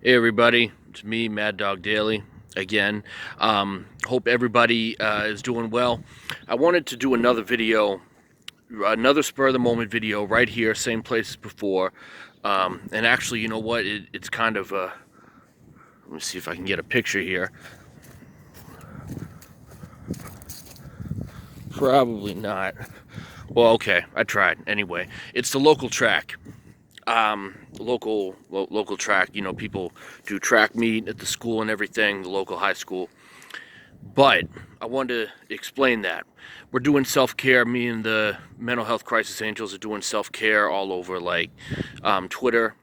Hey everybody, it's me, Mad Dog Daily, again. Hope everybody is doing well. I wanted to do another video, another spur of the moment video right here, same place as before. And actually, you know what? It's kind of, let me see if I can get a picture here. Probably not. Well, okay, I tried. Anyway, it's the local track. Local track. You know, people do track meet at the school and everything, the local high school. But I wanted to explain that. We're doing self-care. Me and the Mental Health Crisis Angels are doing self-care all over, like Twitter.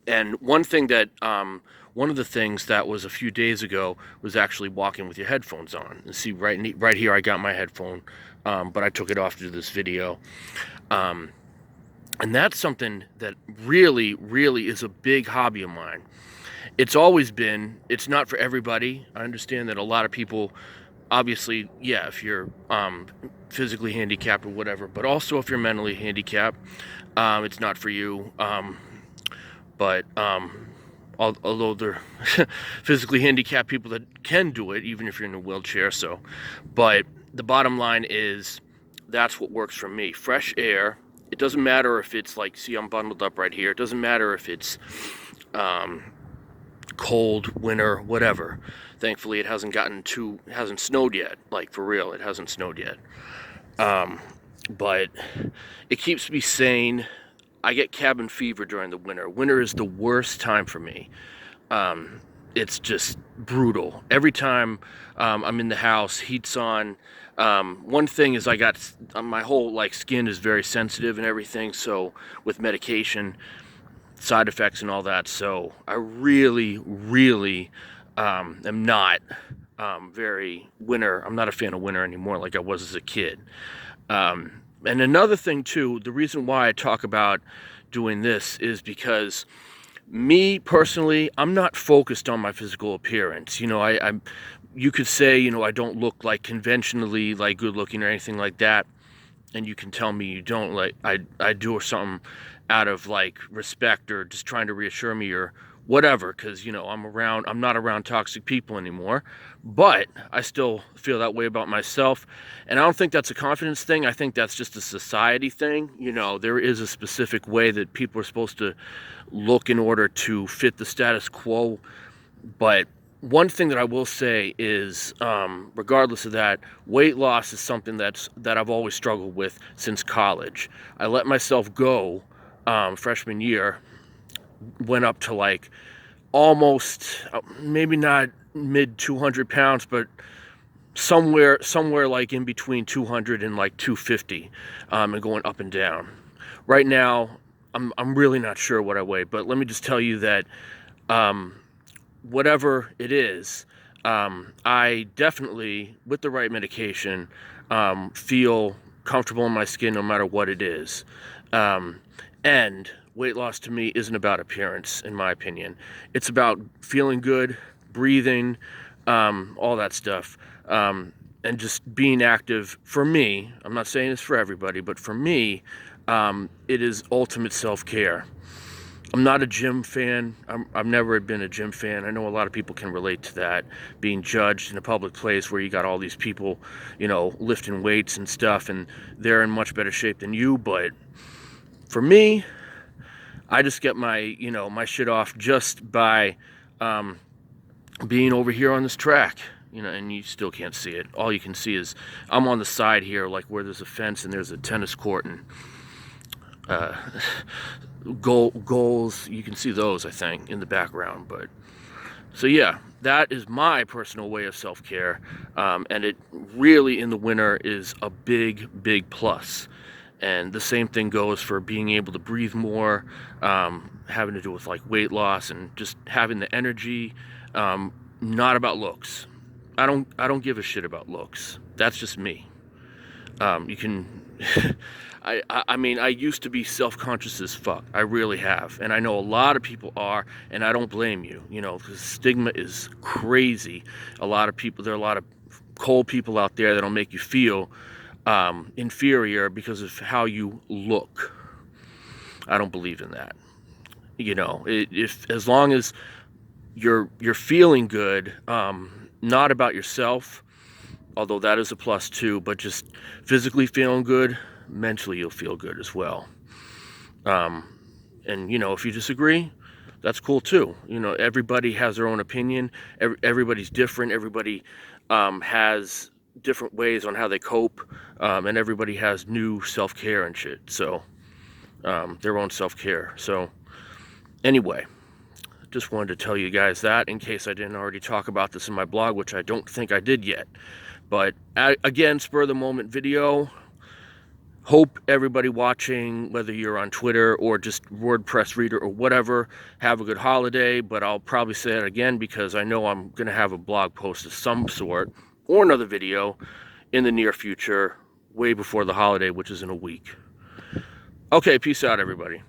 And one of the things that was a few days ago was actually walking with your headphones on. And see, right here, I got my headphone, but I took it off to do this video. And that's something that really, really is a big hobby of mine. It's always been. It's not for everybody. I understand that a lot of people, obviously, yeah, if you're physically handicapped or whatever, but also if you're mentally handicapped, it's not for you. But although they're physically handicapped people that can do it, even if you're in a wheelchair. So, but the bottom line is that's what works for me. Fresh air. It doesn't matter if it's like, see, I'm bundled up right here. It doesn't matter if it's cold, winter, whatever. Thankfully, it hasn't snowed yet. Like, for real, it hasn't snowed yet. But it keeps me sane. I get cabin fever during the winter. Winter is the worst time for me. It's just brutal. Every time I'm in the house, heat's on. One thing is my whole like skin is very sensitive and everything. So with medication, side effects and all that. So I really, really am not very winter. I'm not a fan of winter anymore like I was as a kid. And another thing too, the reason why I talk about doing this is because me personally, I'm not focused on my physical appearance. You know, you could say, you know, I don't look like conventionally like good looking or anything like that, and you can tell me you don't. Like I do something out of like respect or just trying to reassure me or whatever, because you know I'm not around toxic people anymore, but I still feel that way about myself. And I don't think that's a confidence thing. I think that's just a society thing. You know, there is a specific way that people are supposed to look in order to fit the status quo. But one thing that I will say is, regardless of that, weight loss is something that I've always struggled with since college. I let myself go freshman year, went up to like almost, maybe not mid 200 pounds, but somewhere like in between 200 and like 250, and going up and down. Right now, I'm really not sure what I weigh, but let me just tell you that whatever it is, I definitely, with the right medication, feel comfortable in my skin no matter what it is. And weight loss to me isn't about appearance, in my opinion. It's about feeling good, breathing, all that stuff, and just being active. For me, I'm not saying it's for everybody, but for me, it is ultimate self-care. I'm not a gym fan. I've never been a gym fan. I know a lot of people can relate to that, being judged in a public place where you got all these people, you know, lifting weights and stuff, and they're in much better shape than you. But for me, I just get my shit off just by being over here on this track. You know, and you still can't see it. All you can see is I'm on the side here, like where there's a fence and there's a tennis court and goals. You can see those, I think, in the background. But so yeah, that is my personal way of self-care, and it really in the winter is a big plus. And the same thing goes for being able to breathe more, having to do with like weight loss and just having the energy. Not about looks. I don't give a shit about looks. That's just me. You can. I mean, I used to be self-conscious as fuck. I really have. And I know a lot of people are, and I don't blame you, you know, because stigma is crazy. There are a lot of cold people out there that'll make you feel inferior because of how you look. I don't believe in that. You know, if as long as you're feeling good, not about yourself, although that is a plus too, but just physically feeling good, mentally you'll feel good as well. And you know, if you disagree, that's cool too. You know, everybody has their own opinion. Everybody's different. Everybody has different ways on how they cope, and everybody has new self-care and shit. So their own self-care. So anyway, just wanted to tell you guys that in case I didn't already talk about this in my blog, which I don't think I did yet. But again, spur of the moment video. Hope everybody watching, whether you're on Twitter or just WordPress reader or whatever, have a good holiday. But I'll probably say it again because I know I'm going to have a blog post of some sort or another video in the near future, way before the holiday, which is in a week. Okay, peace out, everybody.